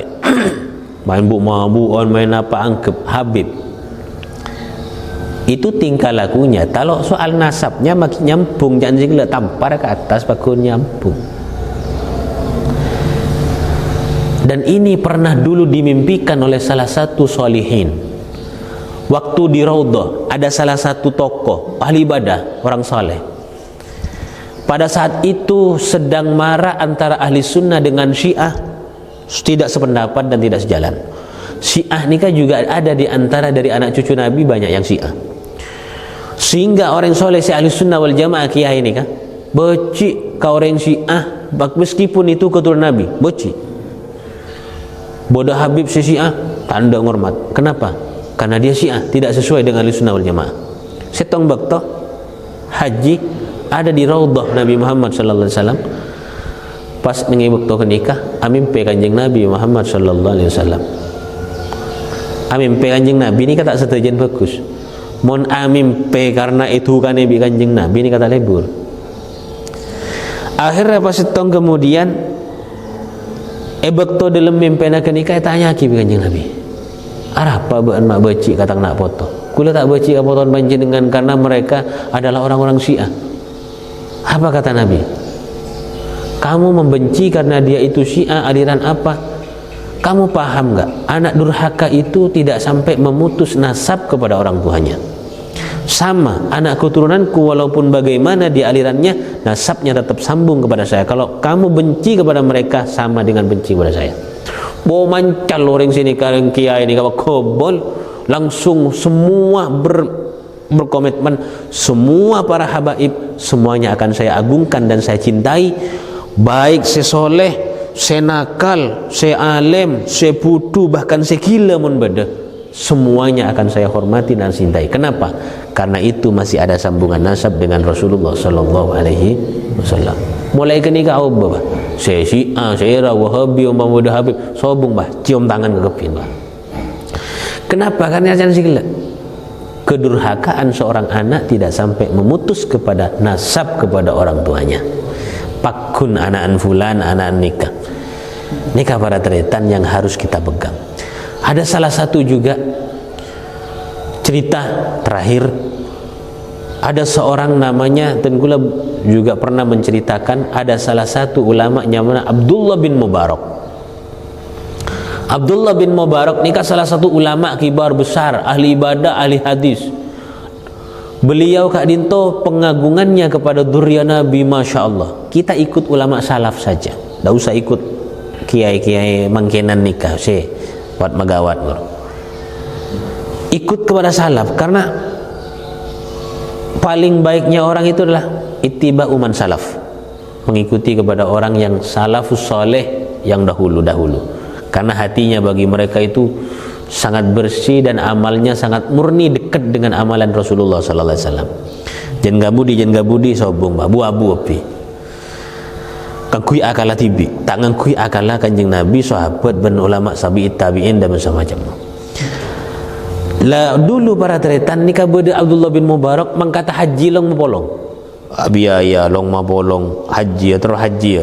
Main buan main apa angkep Habib. Itu tingkah lakunya. Kalau soal nasabnya makin nyambung jangan sih tampar ke atas pakun nyambung. Dan ini pernah dulu dimimpikan oleh salah satu solihin. Waktu di Raudhah ada salah satu tokoh ahli ibadah orang saleh. Pada saat itu sedang marah antara ahli sunnah dengan syiah, tidak sependapat dan tidak sejalan. Syiah ni kan juga ada di antara dari anak cucu Nabi banyak yang syiah. Sehingga orang soleh si ahli sunnah wal jamaah kiai ini kan beci kau orang syiah meskipun itu keturunan Nabi, beci. Bodoh Habib si Syiah, tanda ngormat. Kenapa? Karena dia Syiah, tidak sesuai dengan Ahlussunnah wal Jamaah. Setong bakto haji ada di Raudhah Nabi Muhammad sallallahu alaihi wasallam. Pas nengi bakto ke nikah, amin pe Kanjeng Nabi Muhammad sallallahu alaihi wasallam. Amin pe Kanjeng Nabi ni kata setujan bagus. Mon amin pe karena itu kan Nabi Kanjeng Nabi ni kata lebur. Akhirnya pas setong kemudian bakto dalam mimpi nak nikah tanya ki Kanjeng Nabi. Apa baan mak beci kata nak foto. Kula tak beci ka foto panjenengan karena mereka adalah orang-orang Syiah. Apa kata Nabi? Kamu membenci karena dia itu Syiah aliran apa? Kamu paham enggak? Anak durhaka itu tidak sampai memutus nasab kepada orang tuanya. Sama anak keturunanku walaupun bagaimana di alirannya, nasabnya tetap sambung kepada saya. Kalau kamu benci kepada mereka sama dengan benci kepada saya. Bawa mancal orang sini kalian kiai ini kalau kobol langsung semua berkomitmen, semua para habaib semuanya akan saya agungkan dan saya cintai, baik sesoleh, senakal, sealem, seputu, bahkan sekila mun beda, semuanya akan saya hormati dan cintai. Kenapa? Karena itu masih ada sambungan nasab dengan Rasulullah sallallahu alaihi wasallam. Mulai kenika apa bah? Saya Syiah, saya Wahabi, Muhammad Habib, sobung bah, cium tangan ke kepin bah. Kenapa? Karena jangan sikile. Kedurhakaan seorang anak tidak sampai memutus kepada nasab kepada orang tuanya. Pakun anaan fulan, anaan nikah. Nikah para tretan yang harus kita pegang. Ada salah satu juga cerita terakhir, ada seorang namanya, dan kula juga pernah menceritakan, ada salah satu ulama namanya Abdullah bin Mubarak. Abdullah bin Mubarak ini kan salah satu ulama kibar besar, ahli ibadah, ahli hadis. Beliau Kak Dinto pengagungannya kepada dzurriyyah Nabi, masya Allah. Kita ikut ulama salaf saja, tidak usah ikut kiai-kiai mangkenan nikah buat megawat. Ikut kepada salaf, karena paling baiknya orang itu adalah ittiba uman salaf, mengikuti kepada orang yang salafus saleh yang dahulu-dahulu, karena hatinya bagi mereka itu sangat bersih dan amalnya sangat murni, dekat dengan amalan Rasulullah sallallahu alaihi wasallam. Jan gabudi sobong babu abu api kangkui akala tibi, tak ngangkui akala Kanjeng Nabi, sahabat dan ulama sabi'it tabi'in dan macam-macam. Lah dulu para tretan nikah beda Abdullah bin Mubarak mengkata haji long mapolong. Biaya long mapolong haji terus haji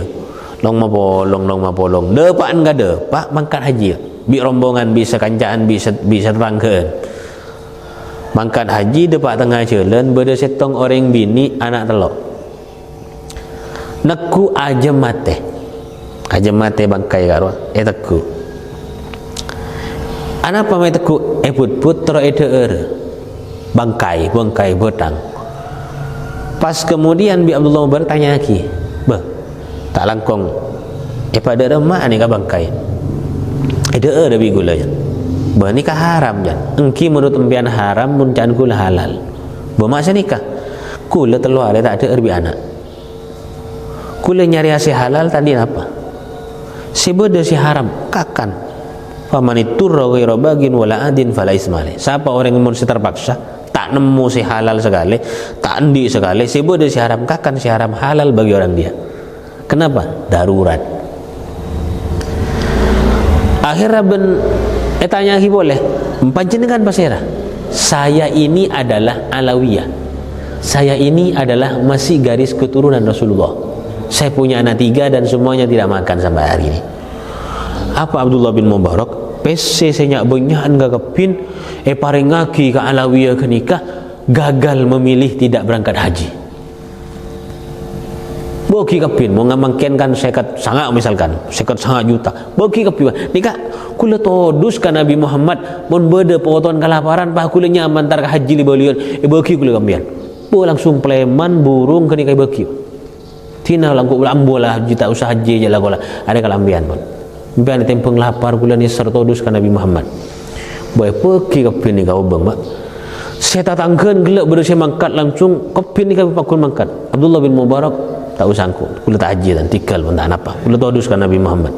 long mapolong. Depan enggak ada, Pak mangkat haji. Bi rombongan bisa kancaan bisa terangkeun. Mangkat haji depan tengah jalan beda setong orang bini anak telok. Neku aja mate bangkai karo teku anak pamai teku put tero bangkai betang. Pas kemudian bi Abdullah Mubarak tanya lagi, bah tak langkong pada remah ni ka bangkai ada bi gula jan bah nikah haram jan engki menurut empian haram mun can kula halal bah masa nikah kula telu ada tak ada bi anak kula nyari hasil halal tadi apa? Si beda si haram kakan. Famaniturra ghairu bagin wala adin fala ismale. Siapa orang yang mesti terpaksa tak nemu si halal sekali, tak endi sekali, si beda si haram kakan, si haram halal bagi orang dia. Kenapa? Darurat. Akhirnya tanya lagi boleh. Panjenengan pasera. Saya ini adalah Alawiyah. Saya ini adalah masih garis keturunan Rasulullah. Saya punya anak 3 dan semuanya tidak makan sampai hari ini. Apa Abdullah bin Mubarak? Pese senyak benyahan gak kepin parengaki ke Alawiyah ke nikah, gagal memilih tidak berangkat haji. Bagi kepin mau ngamangkenkan sekat sangat misalkan sekat sangat juta. Bagi kepin nikah kula todus kan Nabi Muhammad mun beda poton kelaparan pak kula nyaman tar haji li balian bagi kula kambian. Bo langsung pleman burung ke nikah bagi. Tina langkuk ambolah juta usaha haji je lah kula ada kalambian pun biar tempeng lapar kula ni sertodus kan Nabi Muhammad boy pergi kepin ni kau bang mak saya tatangkeun gelak beru saya mangkat langsung kepin ni kau pakun mangkat Abdullah bin Mubarak tak usah angku kula tak haji dan tikal pun tak apa kula todus kan Nabi Muhammad.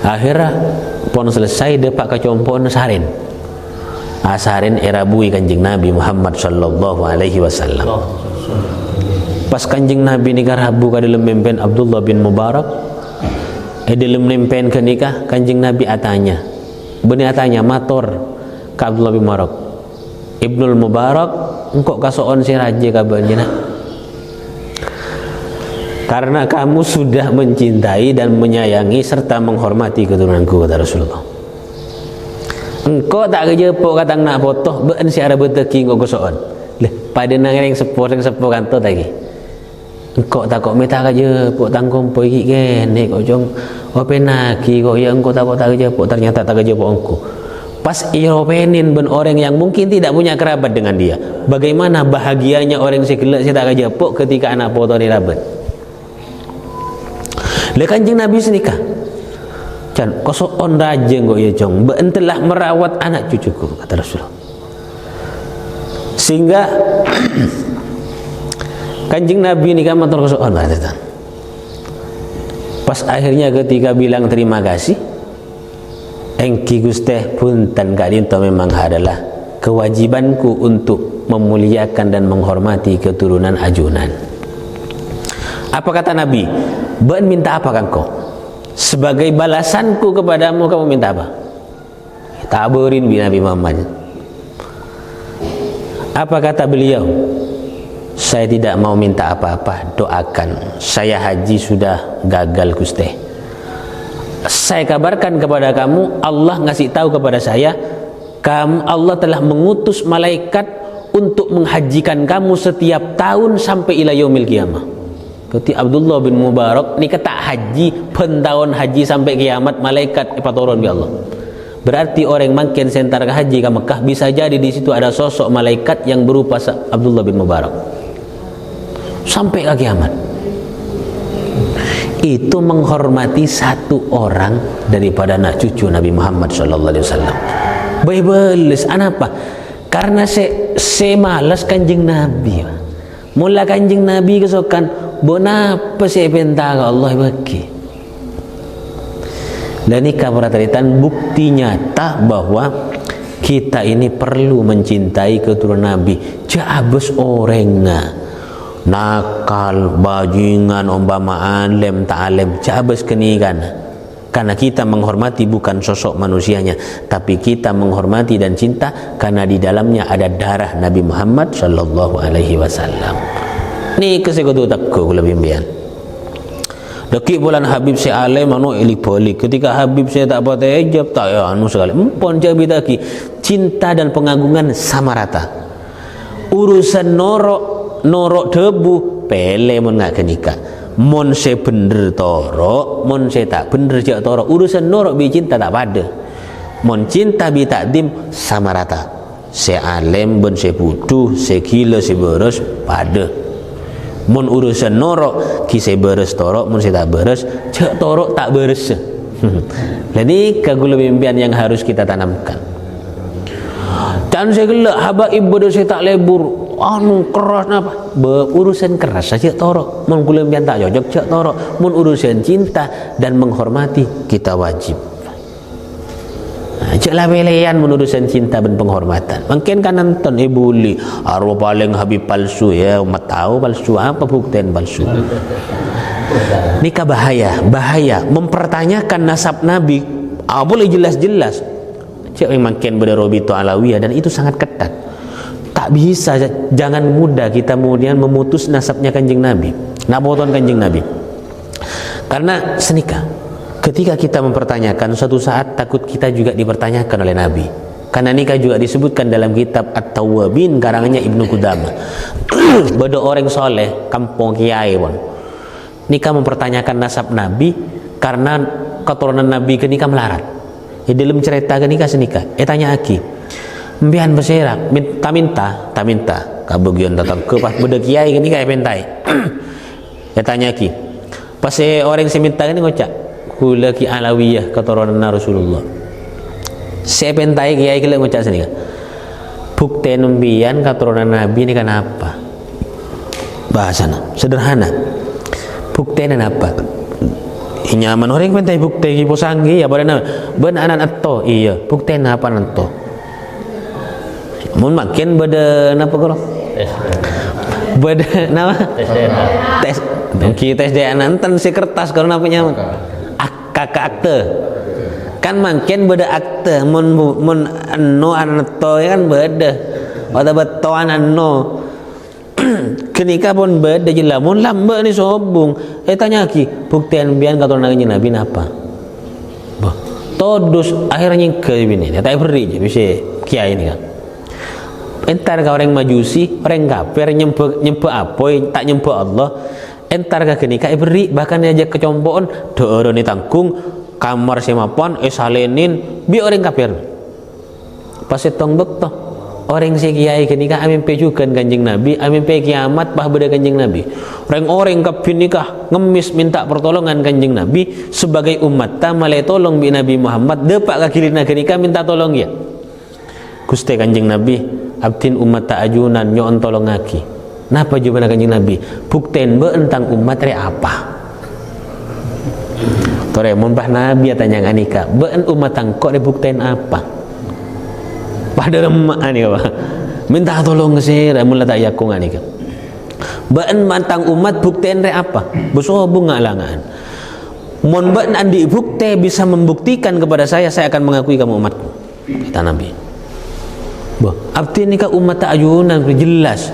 Akhirnya pon selesai depak kecompon sarin. Sarin erabui Kanjeng Nabi Muhammad sallallahu alaihi wasallam. Pas Kanjeng Nabi nikah rabu ka dalam mempen Abdullah bin Mubarak, dalam mempen ke nikah Kanjeng Nabi atanya. Benih atanya mator ka Abdullah bin Mubarak. Ibnul Mubarak engkau kasoon si raja kabarnya. Karena kamu sudah mencintai dan menyayangi serta menghormati keturunanku, kata Rasulullah. Engkau tak kejepuk kata nak potoh ben si ara beteki engkau kesoon. Leh pada nang yang sepo kanto tadi. Engkau tak kok minta kejepuk tangkum pergi kene kok jong openaki kok ya engkau tak kejepuk, ternyata tak kejepuk engkau. Pas iropenin ben orang yang mungkin tidak punya kerabat dengan dia. Bagaimana bahagianya orang segelak si tak kejepuk ketika anak foto ni rabat. Le Kanjeng Nabi senikah can kosoon raja kok ya jong telah merawat anak cucuku, kata Rasulullah. Sehingga Kanjeng Nabi nikah matur kosoon kata. Pas akhirnya ketika bilang terima kasih, engki Gusti punten kadinto memang adalah kewajibanku untuk memuliakan dan menghormati keturunan ajunan. Apa kata Nabi? Ben minta apa kan kau? Sebagai balasanku kepadamu kamu minta apa? Taburin bin Nabi Muhammad. Apa kata beliau? Saya tidak mau minta apa-apa, doakan. Saya haji sudah gagal Gusti. Saya kabarkan kepada kamu, Allah ngasih tahu kepada saya, Allah telah mengutus malaikat untuk menghajikan kamu setiap tahun sampai ila yaumil qiyamah. Ketika Abdullah bin Mubarak ni kata haji pentahun haji sampai kiamat malaikat turun bi Allah. Berarti orang makin sentar ke haji ke Mekah bisa jadi di situ ada sosok malaikat yang berupa Abdullah bin Mubarak sampai ke kiamat. Itu menghormati satu orang daripada anak cucu Nabi Muhammad sallallahu alaihi wasallam. Baik apa? Karena saya malas Kanjeng Nabi. Mula Kanjeng Nabi kesokan bonapa saya pinta ke Allah bagi. Dan ini kabaratan bukti nyata bahwa kita ini perlu mencintai keturunan Nabi. Jabes orangnya nakal, bajingan, umpama alim, ta'alim, jabes kenikan. Karena kita menghormati bukan sosok manusianya, tapi kita menghormati dan cinta karena di dalamnya ada darah Nabi Muhammad sallallahu alaihi wasallam. Ni kesekutu takku lebih bian. Deki bulan Habib si alim anu ilik balik. Ketika Habib saya tak pakai hijab tak ya anu sekali. Empon jabi taki. Cinta dan pengagungan sama rata. Urusan norok debu pele mon ngak kenika. Mon se bener toro, mon se tak bener jak toro. Urusan norok bi cinta tak pada. Mon cinta bi takdim sama rata. Se alim ben se butuh, se gila se beres pada. Mun urusan norok kisah beres torok, mun saya tak beres cek torok tak beres. Jadi kagul impian yang harus kita tanamkan. Dan saya gelak habaib bodoh saya tak lebur anu keras apa urusan keras saja torok. Mun kula impian tak cocok cek torok. Mun urusan cinta dan menghormati kita wajib. Cek lah pilihan menurusan cinta dan penghormatan. Mungkin kan nonton ibuli arwah paling Habib palsu ya, umat tahu palsu apa buktian palsu. Nikah bahaya mempertanyakan nasab Nabi. Boleh jelas-jelas. Cek makin berrobito alawiyah dan itu sangat ketat. Tak bisa, jangan mudah kita kemudian memutus nasabnya Kanjeng Nabi. Naboton Kanjeng Nabi. Karena senikah. Ketika kita mempertanyakan, suatu saat takut kita juga dipertanyakan oleh Nabi. Karena nikah juga disebutkan dalam kitab At-Tawwabin karangannya Ibnu Qudamah. Bodoh orang soleh, kampung kiai pun. Nikah mempertanyakan nasab Nabi karena keturunan Nabi ke nikah melarat. Dalam cerita ke nikah senikah. Tanya aki. Mbian berserak, minta. Kabagian datang ke pas bodoh kiai ke nikah pentai. Tanya aki. Pas orang seminta ini ngocak. Kula ki alawiyah keturunan Rasulullah. Saya pentai kiai kile ngucap sini kan. Bukti numbian keturunan Nabi ini kan apa? Bahasana sederhana. Bukti apa? Inyaman orang pentai bukti kipo sanggi ya pada ben anan atto iya bukti apa nanto mun makin beda napa kalau beda nama tes kita tes DNA nanten si kertas kalau namanya kakak akte kan makin beda akte mun no anto kan beda pada betuan no kenika pun beda jelas mun lamba ni sobung tanya ki buktian bian kata Nabi napa bah todus akhirnya ke ini tak beri je bisa kiai ni kan entar ka orang majusi orang kafir nyembah apa tak nyembah Allah entar ka kenika beri bahkan aja kecompoan dooro ni tangkung kamar semapon salenin bi orang kafir pas tong bekto orang si kiai kenika amin pe juga kanjeng Nabi amin pe kiamat bah beda kanjeng Nabi orang kafir nikah ngemis minta pertolongan kanjeng Nabi sebagai umat ta malai tolong bi Nabi Muhammad depak kakilina kenika minta tolong ya Gusti kanjeng Nabi abdin umat ta ajunan nyon tolong aki napa jawaban kanjeng Nabi bukten be entang umat re apa tore mun bah Nabi tanya anika be umat tangkok re bukten apa pada emak ni apa minta tolong saya mula tak yakung ni kan ban mantang umat bukten re apa bersobung ngalangan mon ban andi bukte bisa membuktikan kepada saya akan mengakui kamu umatku kata Nabi bah abdi ni ka umat tak ayunan jelas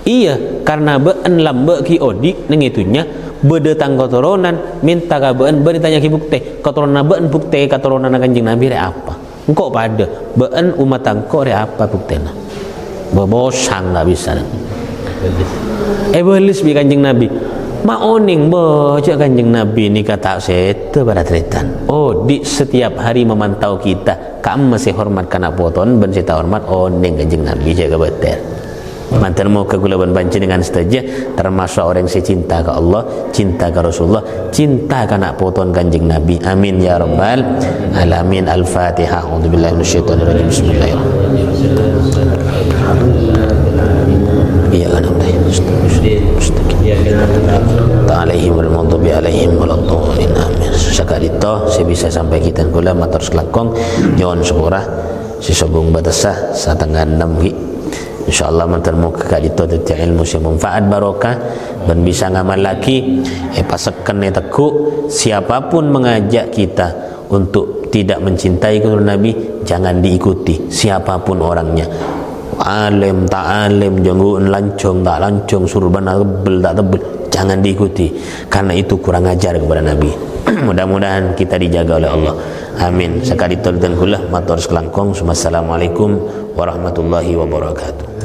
iya karena ban lambe ki odi nang itunya bedetang kotoronan minta ka ban ditanya ki bukte kotoronan ban bukte kotoronan kanjeng Nabi re apa engkau pada beun umat engkau re apa buktena bebosang nggak bisa belis bi kanjeng Nabi maoning baca kanjeng Nabi ni kata sete pada tretan oh di setiap hari memantau kita kamu masih hormat kana poton ben sita hormat oning kanjeng Nabi jaga beter mantan mau kegulaban banci dengan setuju termasuk orang yang cinta ke Allah cinta ke Rasulullah cinta ke anak poton kanjeng Nabi amin ya rabbal alamin al-fatihah a'udzubillahi minasyaitonirrajim bismillahirrahmanirrahim ya alaihim wal maghdubi alaihim waladdallin amin sakalito saya bisa sampai kita kula matur selakong nyon sepurah sisubung batasah satengah 6 insyaallah mantan mau kakak itu ada ilmu yang manfaat barokah dan bisa ngamal lagi pasakan ni teku siapapun mengajak kita untuk tidak mencintai kepada Nabi jangan diikuti siapapun orangnya alim tak alim jangguan lancong tak lancong surban tebel tak tebel jangan diikuti karena itu kurang ajar kepada Nabi mudah-mudahan kita dijaga oleh Allah amin sekali tolong kula matur selangkong assalamualaikum warahmatullahi wabarakatuh